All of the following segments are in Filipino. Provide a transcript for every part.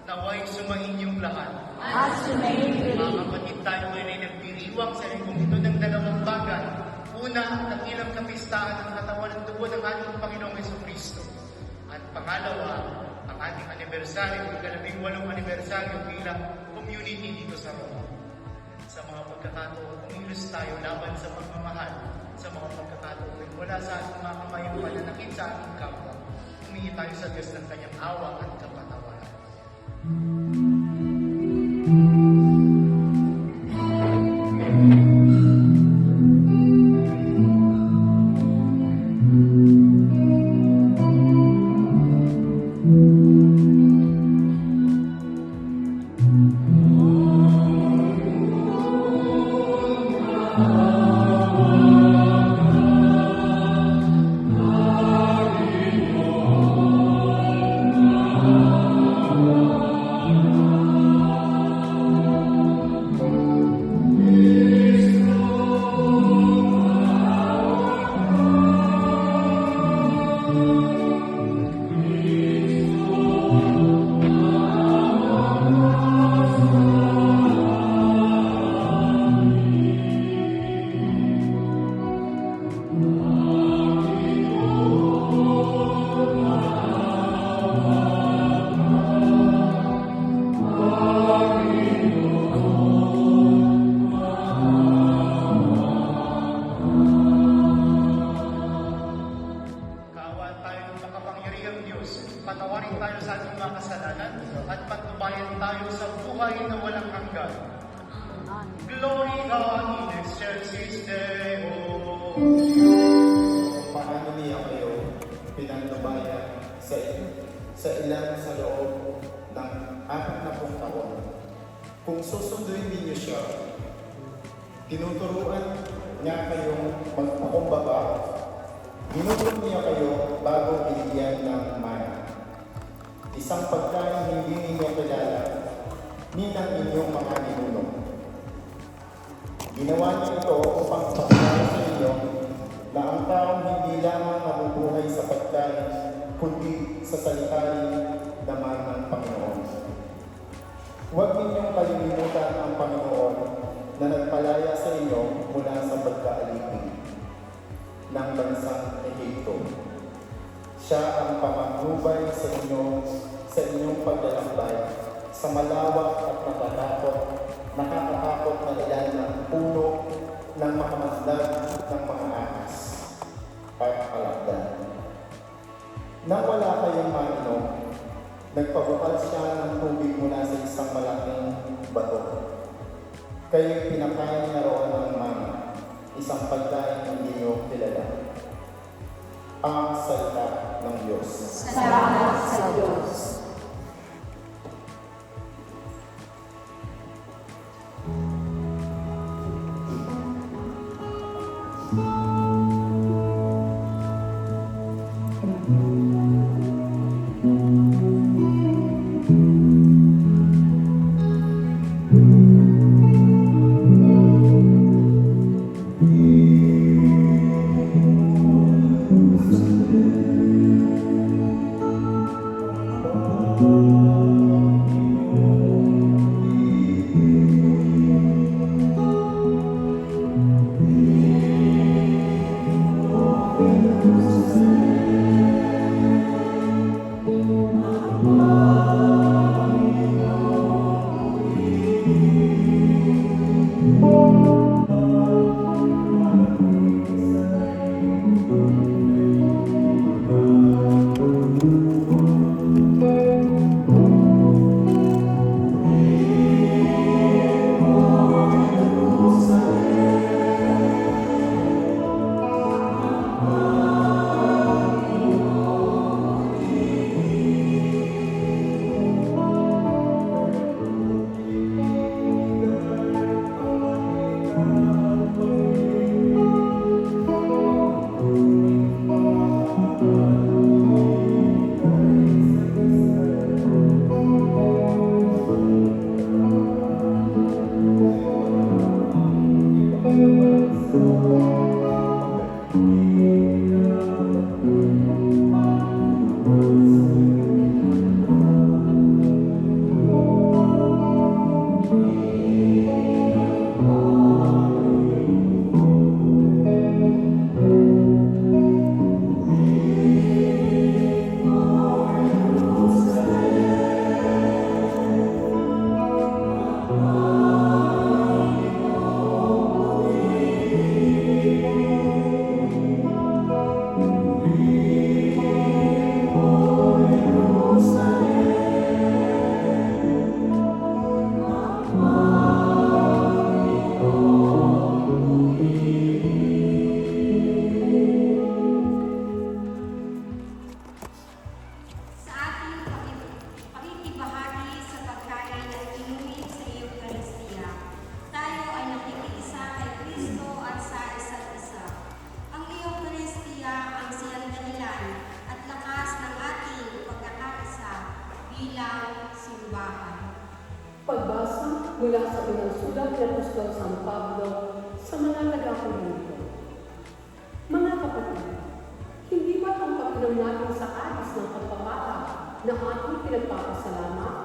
Naway sumainyong lahat. At sumayin Mga kapatid, tayo ngayon ay nagdiriwang sa lingkong ito ng dalawang bagay. Una, dakilang kapistahan ng katawan ng dugo ng ating Panginoong Jesucristo. At pangalawa, ang ating anibersaryo, ika-18 anibersaryo bilang community dito sa Roma. Sa mga pagkakataon, kumilos tayo laban sa pagmamahal. Sa mga pagkakataon, wala sa ating mga kamay ang pananakit sa ating kapwa. Humingi tayo sa Diyos ng kanyang awa at kapatawaran. Patawarin tayo sa ating mga kasalanan at patnubayan tayo sa buhay na walang hanggan. Glory God in excelsis Deo. Paano niya kayo pinagnubayan sa ilan sa loob ng 40 taon? Kung susunduin ninyo siya, tinuturuan niya kayong magpakumbaba, ginutom niya kayo bago binigyan ng mana. Isang pagkain hindi ninyo kilala, ninang inyong mga ninuno. Ginawa niyo ito upang ipakilala sa inyo na ang taong hindi lamang nabubuhay sa pagkain, kundi sa salita naman ng Panginoon. Huwag ninyong kalimutan ang Panginoon na nagpalaya sa inyo mula sa pagkaalipin ng bansang Ehipto. Siya ang pamagubay sa inyong paglalakbay sa malawak at nakakatakot na ilan ng puno ng makamasdan ng mga ahas at alakdan. Nang wala kayong mainom, nagpabukal siya ng tubig mula sa isang malaking bato. Kayo'y pinakain niya roon ng mana, isang pagkain hindi niyo kilala. Ang salita ng Diyos. Salamat sa Diyos. kanyang simbahan. Pagbasa mula sa unang sulat ni Apostol San Pablo sa mga taga-Korinto. Mga kapatid, hindi ba ang pagkinom natin sa alis ng pagpapala na ating pinagpapasalamat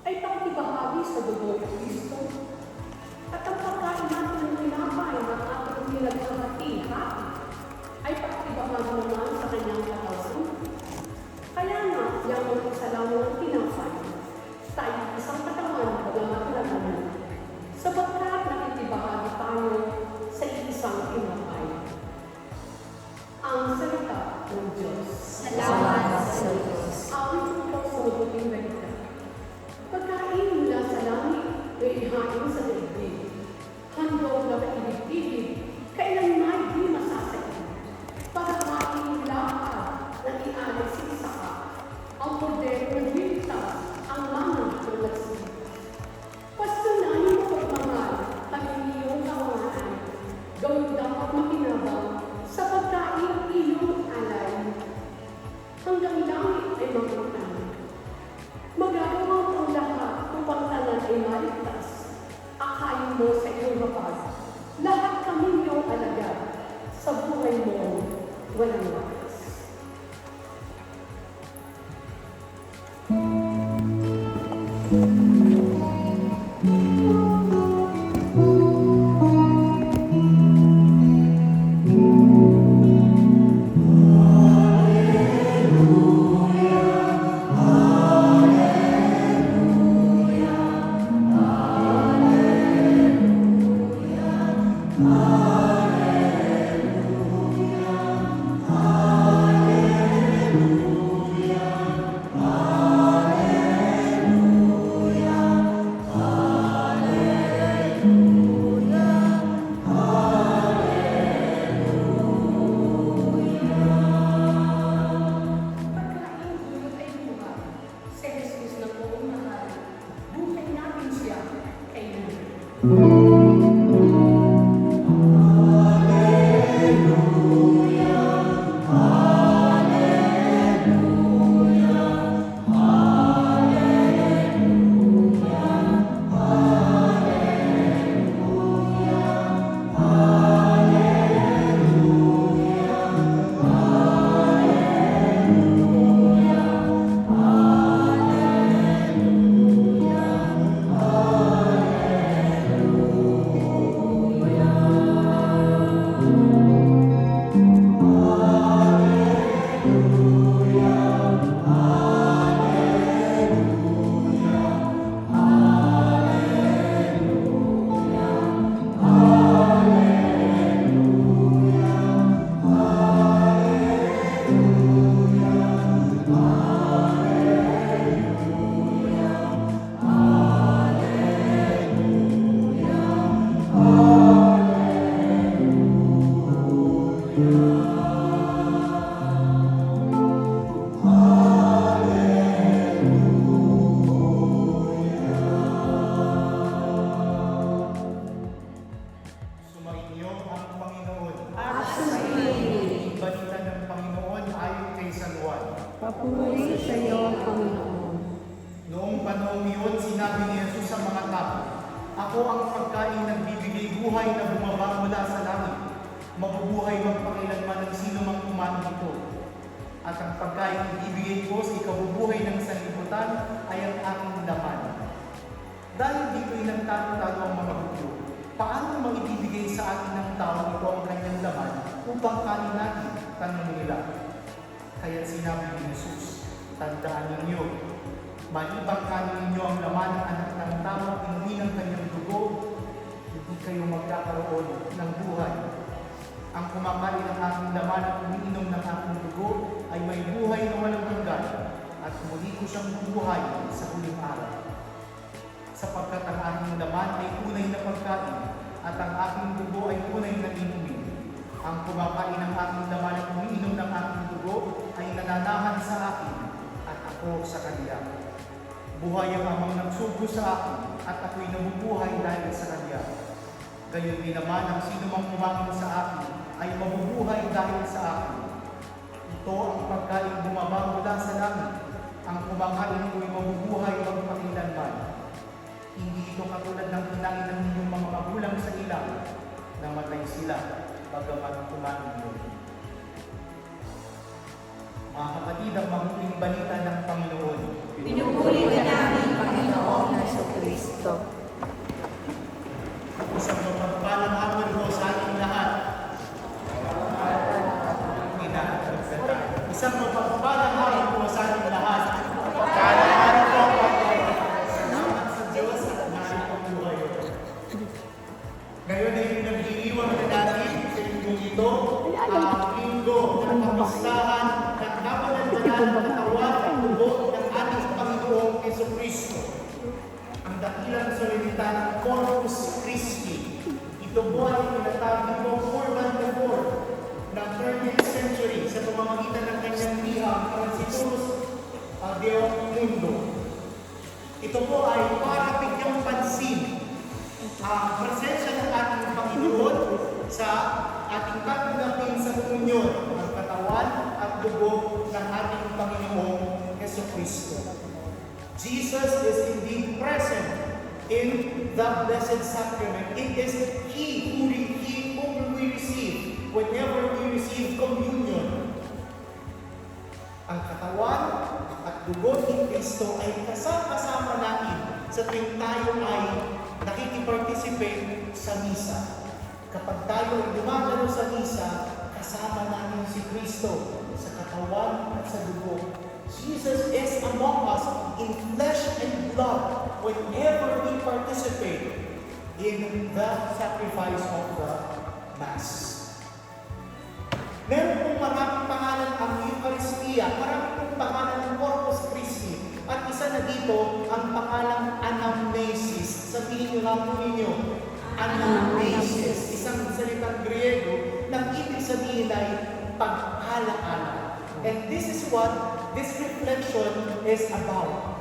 ay pakibahagi sa dugo ni Kristo? At ang pagkain natin ng tinapay na ating pinaghahati-hati ay pakibahagi naman sa kanyang katawan? Kaya nga, yung magkasalaman ng tinapay, tayo isang katawan bagamat naman, sapagkat nakikibahagi tayo sa isang tinapay. Ang salita ng Diyos. Salamat sa Diyos. Amin ito sa mabuting balita. Pagkain mula sa langit na ihain sa daigdig, handog na kaibig-ibig, kailanman di masasakit. Pagkain lakad na iaalisin sa ka, ang poder ng ligtas, ang lamang ng nagsigit. Pastunanin mo pagmamahal, kami iyong kawangan, gawin dapat makinabang sa pagkain iyong alay. Hanggang langit ay magutang. Magagawa mo ang lahat upang tanan ay maligtas. Akayin mo sa iyong hapag. Lahat kami iyong alagad. Sa buhay mo, walang wakas. Sumainyo ang Panginoon. At sumainyo. Balita ng Panginoon ayon kay San Juan. Papuri sa iyo, Panginoon. Noong panahon iyon, sinabi ni Jesus sa mga tao, "Ako ang pagkain ng bibigay buhay na bumaba mula sa langit. Mabubuhay magpakilanman ng sino mang kumain nito. At ang pagkain ng ibibigay ko sa ikabubuhay ng sanlibutan ay ang aking laman." Dahil dito'y nagtatalo ang mga Hudyo, paano maibibigay sa atin ng tao ito ang kanyang laman upang kanin natin? Tanong nila. Kaya sinabi ni Jesus, "Tandaan ninyo, malibang kanin ninyo ang laman ng anak ng tao at inumin ang kanyang dugo, hindi kayo magkakaroon ng buhay. Ang kumakain ng aking laman at umiinom ng aking dugo ay may buhay na walang hanggan at muli ko siyang bubuhay sa huling araw. Sapagkat ang aking laman ay tunay na pagkain at ang aking dugo ay tunay na inumin. Ang kumakain ng aking laman at umiinom ng aking dugo ay nananahan sa akin at ako sa kanya. Buhay ang amang nagsugo sa akin at ako'y nabubuhay dahil sa kanya. Gayon din naman ang sino mang kumain sa akin ay mabubuhay dahil sa akin. Ito ang pagkain bumaba mula sa langit. Ang kumakain ko'y mabubuhay panalangin ng inyong mga magulang sa ilang, namatay sila, bagamat tumanin. Mga kapatid, ang mahuling balita ng Panginoon. Pinupuri ka namin, Panginoong Jesucristo. Isang mapagpalang hapon po sa ating lahat. Isang mapagpalang hapon po sa ating lahat. Pagpalang po. Salamat sa Diyos at narito ang buhay. Ngayon ay nag-iiwan na natin sa linggong ito, ang linggo ng kamistahan ng kapanagdanan ng katawan at tubo ng ating Panginoong Jesucristo. Ang dakilang solemnidad ng Corpus Christi. Ito po ay tinatawag mo 414 ng 13th century sa pamamagitan ng kanyang liham Franciscus Deong Mundo. Ito po ay para bigyang pansin ang presensya ng ating Panginoon sa ating tatanggapin sa komunyon ng katawan at dugo ng ating Panginoong Jesucristo. Jesus is indeed present in the Blessed Sacrament. It is He whom we receive whenever we receive communion. Ang katawan at dugo ni Kristo ay kasama natin sa tuwing tayo ay nakikiparticipate sa misa. Kapag tayo ay dumagalo sa misa, kasama natin si Kristo sa katawan at sa dugo. Jesus is among us in flesh and blood whenever we participate in the sacrifice of the Mass. Meron pong maraming pangalan ang Eucharistia, maraming pong pangalan ng Corpus Christi, at isa na dito ang pangalang Anamnesis. Sabihin nyo lang po ninyo, Anamnesis, isang salitang Griego na ibig sabihin ay pag-alaala. And this is what this reflection is about.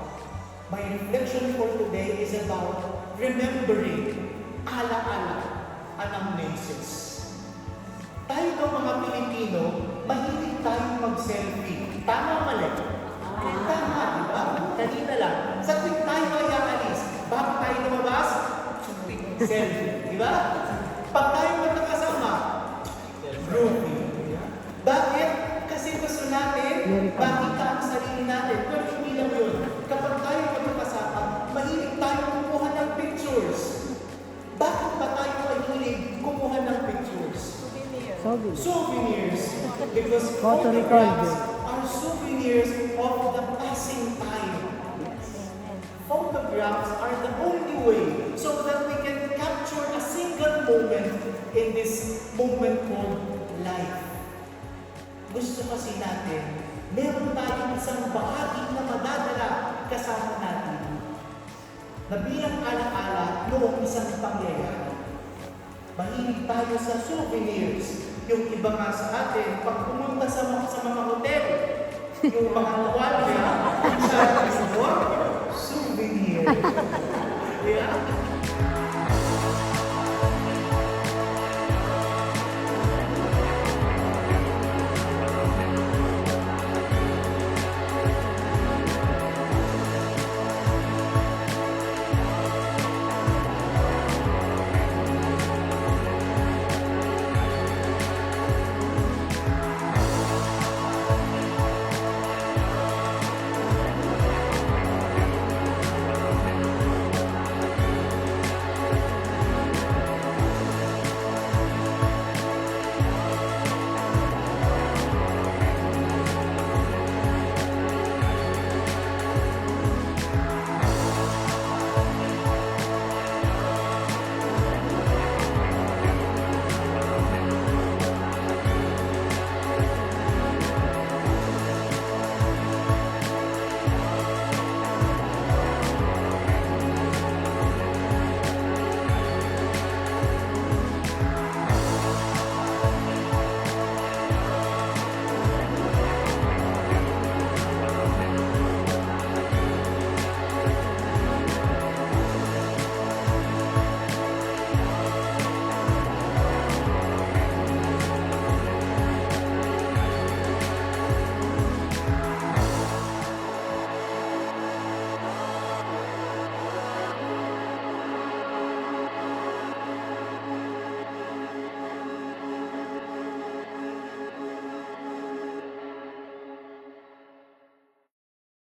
My reflection for today is about remembering, ala-ala, anamnesis. Tayo daw mga Pilipino, mahilig tayong mag-selfie. Tama mali? Tama, di ba? Kanina lang. Sa tuwing tayo ay aalis, bago tayo lumabas, selfie. Di ba? Pag tayo magkakasama, groupie. Bakit? Kasi gusto natin, makita ang sarili natin. Pero hindi lang yun. Kapag tayo magkakasama, mahilig tayo kumuha ng pictures. Bakit ba tayo mahilig kumuha ng pictures? Souvenirs. Because photographs are souvenirs of the passing time. Photographs are the only way so that we can capture a single moment in this moment called life. Gusto kasi natin, meron tayong isang bahagi na madadala kasama natin na bilang ala-ala noong isang pangyayari. Mahilig tayo sa souvenirs. Yung iba nga sa atin, pag pumunta sa mga hotel, yung mga tuwalya,